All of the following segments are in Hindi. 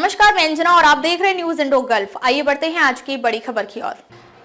नमस्कार, मैं अंजना और आप देख रहे हैं न्यूज इंडो गल्फ। आइए बढ़ते हैं आज की बड़ी खबर की ओर।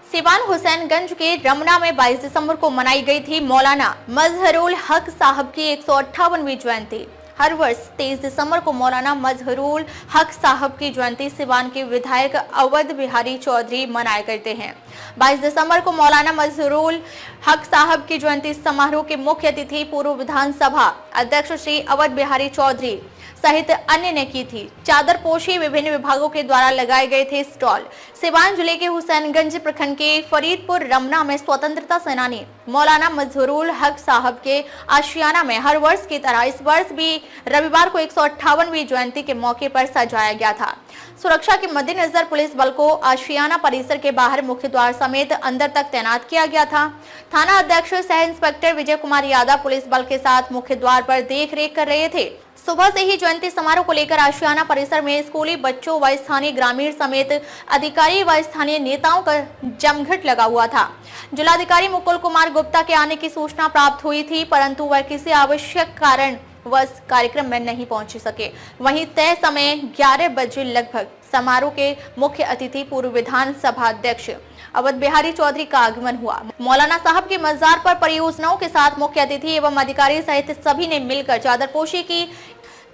सिवान हुसैनगंज के रमना में 22 दिसंबर को मनाई गई थी मौलाना मजहरुल हक साहब की 158वीं जयंती। हर वर्ष 23 दिसंबर को मौलाना मजहरुल हक साहब की जयंती सिवान के विधायक अवध बिहारी चौधरी मनाया करते हैं। 22 दिसंबर को मौलाना मजहरुल हक साहब की जयंती समारोह के मुख्य अतिथि पूर्व विधानसभा अध्यक्ष श्री अवध बिहारी चौधरी सहित अन्य ने की थी। चादर पोशी विभिन्न विभागों के द्वारा लगाए गए थे स्टॉल। सिवान जिले के हुसैनगंज प्रखंड के फरीदपुर रमना में स्वतंत्रता सेनानी मौलाना मजहरुल हक साहब के आशियाना में हर वर्ष की तरह इस वर्ष भी रविवार को 158वीं जयंती के मौके पर सजाया गया था। सुरक्षा के मद्देनजर पुलिस बल को आशियाना परिसर के बाहर मुख्य द्वार समेत अंदर तक तैनात किया गया था। थाना अध्यक्ष सह इंस्पेक्टर विजय कुमार यादव पुलिस बल के साथ मुख्य द्वार पर देखरेख कर रहे थे। सुबह से ही जयंती समारोह को लेकर आशियाना परिसर में स्कूली बच्चों व स्थानीय ग्रामीण समेत अधिकारी व स्थानीय नेताओं का जमघट लगा हुआ था। जिलाधिकारी मुकुल कुमार गुप्ता के आने की सूचना प्राप्त हुई थी, परंतु वह किसी आवश्यक कारण वश कार्यक्रम में नहीं पहुंच सके। वहीं तय समय 11 बजे लगभग समारोह के मुख्य अतिथि पूर्व विधानसभा अध्यक्ष अवध बिहारी चौधरी का आगमन हुआ। मौलाना साहब के मजार पर परियोजनाओं के साथ मुख्य अतिथि एवं अधिकारी सहित सभी ने मिलकर चादरपोशी की।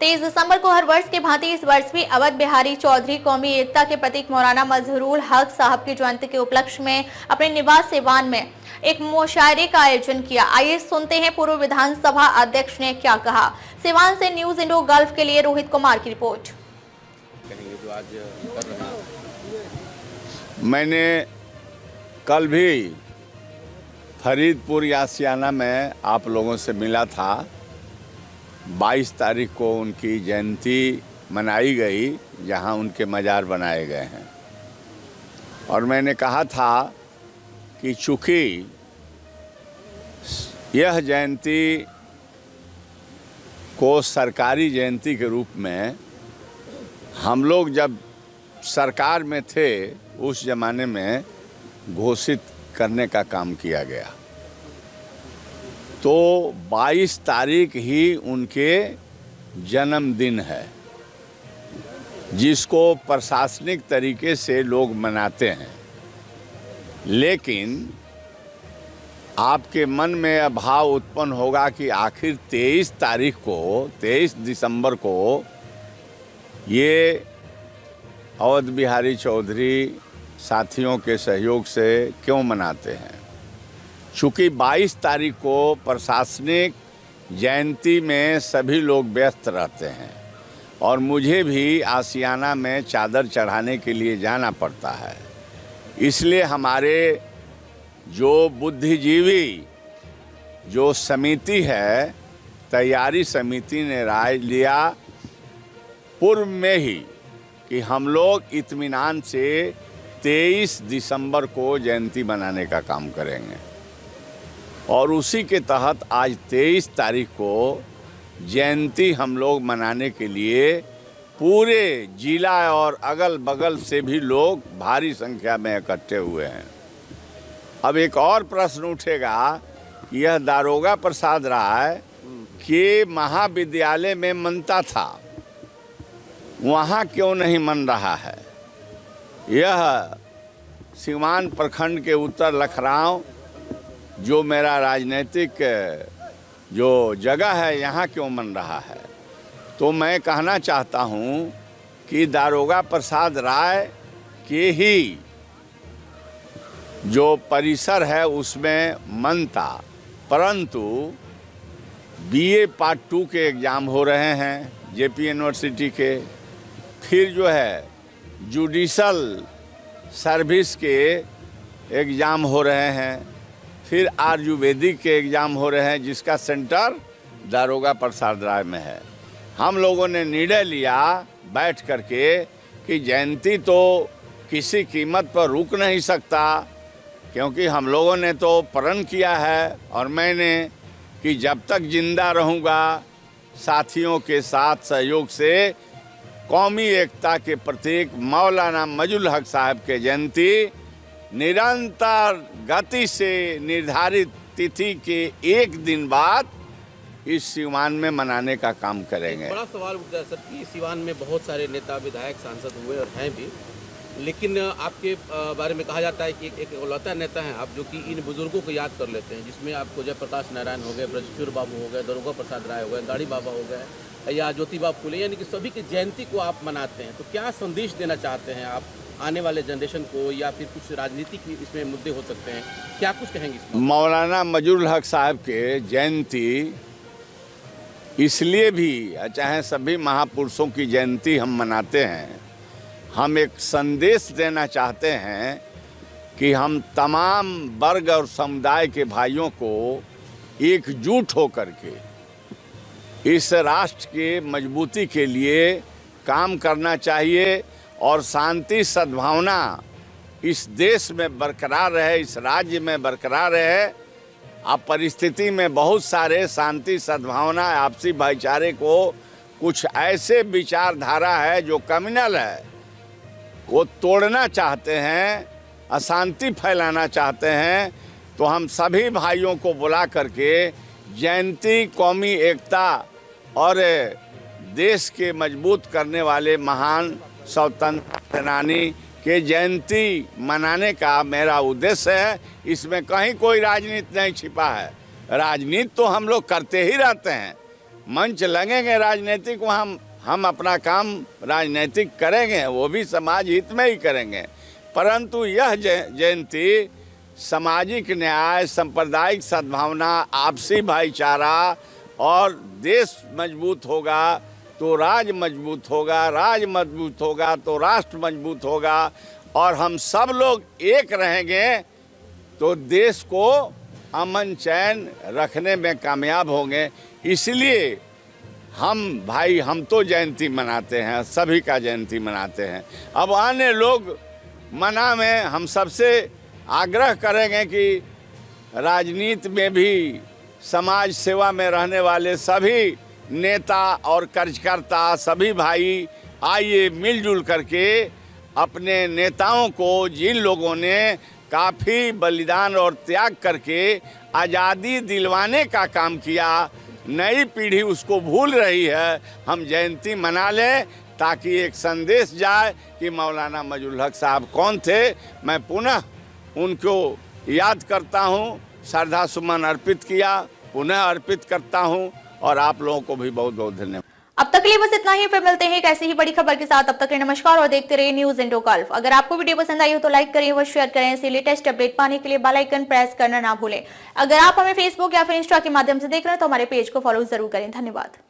23 दिसंबर को हर वर्ष की भांति इस वर्ष भी अवध बिहारी चौधरी कौमी एकता के प्रतीक मौलाना मजहरुल हक साहब की जयंती के उपलक्ष्य में अपने निवास सिवान में एक मुशायरे का आयोजन किया। आइए सुनते हैं पूर्व विधानसभा अध्यक्ष ने क्या कहा। सिवान से न्यूज इंडो गल्फ के लिए रोहित कुमार की रिपोर्ट। मैंने कल भी फरीदपुर आशियाना में आप लोगों से मिला था। 22 तारीख को उनकी जयंती मनाई गई, जहां उनके मजार बनाए गए हैं। और मैंने कहा था कि चूँकि यह जयंती को सरकारी जयंती के रूप में हम लोग जब सरकार में थे उस ज़माने में घोषित करने का काम किया गया, तो 22 तारीख ही उनके जन्मदिन है, जिसको प्रशासनिक तरीके से लोग मनाते हैं। लेकिन आपके मन में यह भाव उत्पन्न होगा कि आखिर 23 तारीख को 23 दिसंबर को ये अवध बिहारी चौधरी साथियों के सहयोग से क्यों मनाते हैं। चूँकि 22 तारीख को प्रशासनिक जयंती में सभी लोग व्यस्त रहते हैं और मुझे भी आशियाना में चादर चढ़ाने के लिए जाना पड़ता है, इसलिए हमारे जो बुद्धिजीवी जो समिति है, तैयारी समिति ने राय लिया पूर्व में ही कि हम लोग इत्मीनान से 23 दिसंबर को जयंती मनाने का काम करेंगे। और उसी के तहत आज 23 तारीख को जयंती हम लोग मनाने के लिए पूरे जिला और अगल बगल से भी लोग भारी संख्या में इकट्ठे हुए हैं। अब एक और प्रश्न उठेगा कि यह दारोगा प्रसाद राय के महाविद्यालय में मनता था, वहाँ क्यों नहीं मन रहा है। यह सिवान प्रखंड के उत्तर लखराव जो मेरा राजनीतिक जो जगह है, यहाँ क्यों मन रहा है। तो मैं कहना चाहता हूँ कि दारोगा प्रसाद राय के ही जो परिसर है उसमें मन था, परंतु बीए पार्ट 2 के एग्ज़ाम हो रहे हैं जेपी यूनिवर्सिटी के, फिर जो है जुडिशल सर्विस के एग्ज़ाम हो रहे हैं, फिर आयुर्वेदिक के एग्ज़ाम हो रहे हैं, जिसका सेंटर दारोगा प्रसाद राय में है। हम लोगों ने निर्णय लिया बैठ करके कि जयंती तो किसी कीमत पर रुक नहीं सकता, क्योंकि हम लोगों ने तो प्रण किया है और मैंने कि जब तक जिंदा रहूँगा साथियों के साथ सहयोग से कौमी एकता के प्रतीक मौलाना मजहरुल हक साहब के जयंती निरंतर गति से निर्धारित तिथि के एक दिन बाद इस सिवान में मनाने का काम करेंगे। बड़ा सवाल उठता है सर कि सिवान में बहुत सारे नेता विधायक सांसद हुए और हैं भी, लेकिन आपके बारे में कहा जाता है कि एक इकलौता नेता हैं आप जो कि इन बुजुर्गों को याद कर लेते हैं, जिसमें आपको जयप्रकाश नारायण हो गए, ब्रजकिशोर बाबू हो गए, दुर्गा प्रसाद राय हो गए, गाड़ी बाबा हो गए या ज्योतिबा फुले, यानी कि सभी की जयंती को आप मनाते हैं। तो क्या संदेश देना चाहते हैं आप आने वाले जनरेशन को, या फिर कुछ राजनीतिक इसमें मुद्दे हो सकते हैं, क्या कुछ कहेंगे इसमें? मौलाना मजरूल हक साहब के जयंती इसलिए भी, चाहे सभी महापुरुषों की जयंती हम मनाते हैं, हम एक संदेश देना चाहते हैं कि हम तमाम वर्ग और समुदाय के भाइयों को एकजुट होकर के इस राष्ट्र के मजबूती के लिए काम करना चाहिए और शांति सद्भावना इस देश में बरकरार रहे, इस राज्य में बरकरार रहे। अब परिस्थिति में बहुत सारे शांति सद्भावना आपसी भाईचारे को कुछ ऐसे विचारधारा है जो कम्युनल है, वो तोड़ना चाहते हैं, अशांति फैलाना चाहते हैं। तो हम सभी भाइयों को बुला करके जयंती, कौमी एकता और देश के मजबूत करने वाले महान स्वतंत्रता सेनानी के जयंती मनाने का मेरा उद्देश्य है। इसमें कहीं कोई राजनीति नहीं छिपा है। राजनीति तो हम लोग करते ही रहते हैं, मंच लगेंगे राजनीतिक, वहाँ हम अपना काम राजनीतिक करेंगे, वो भी समाज हित में ही करेंगे। परंतु यह जयंती सामाजिक न्याय, सांप्रदायिक सद्भावना, आपसी भाईचारा और देश मजबूत होगा तो राज मजबूत होगा, राज मजबूत होगा तो राष्ट्र मजबूत होगा, और हम सब लोग एक रहेंगे तो देश को अमन चैन रखने में कामयाब होंगे। इसलिए हम तो जयंती मनाते हैं, सभी का जयंती मनाते हैं। अब आने लोग मना में हम सबसे आग्रह करेंगे कि राजनीति में भी समाज सेवा में रहने वाले सभी नेता और कार्यकर्ता, सभी भाई आइए मिलजुल करके अपने नेताओं को, जिन लोगों ने काफ़ी बलिदान और त्याग करके आज़ादी दिलवाने का काम किया, नई पीढ़ी उसको भूल रही है, हम जयंती मना लें ताकि एक संदेश जाए कि मौलाना मजरूल हक साहब कौन थे। मैं पुनः उनको याद करता हूँ, श्रद्धा सुमन अर्पित किया, पुनः अर्पित करता हूँ, और आप लोगों को भी बहुत बहुत धन्यवाद। अब तक के लिए बस इतना ही, फिर मिलते हैं एक ऐसी ही बड़ी खबर के साथ। अब तक के लिए नमस्कार और देखते रहिए न्यूज इंडो गल्फ। अगर आपको वीडियो पसंद आई हो तो लाइक करें व शेयर करें। ऐसे लेटेस्ट अपडेट पाने के लिए बेल आइकन प्रेस करना ना भूलें। अगर आप हमें फेसबुक या फिर इंस्टा के माध्यम से देख रहे हैं तो हमारे पेज को फॉलो जरूर करें। धन्यवाद।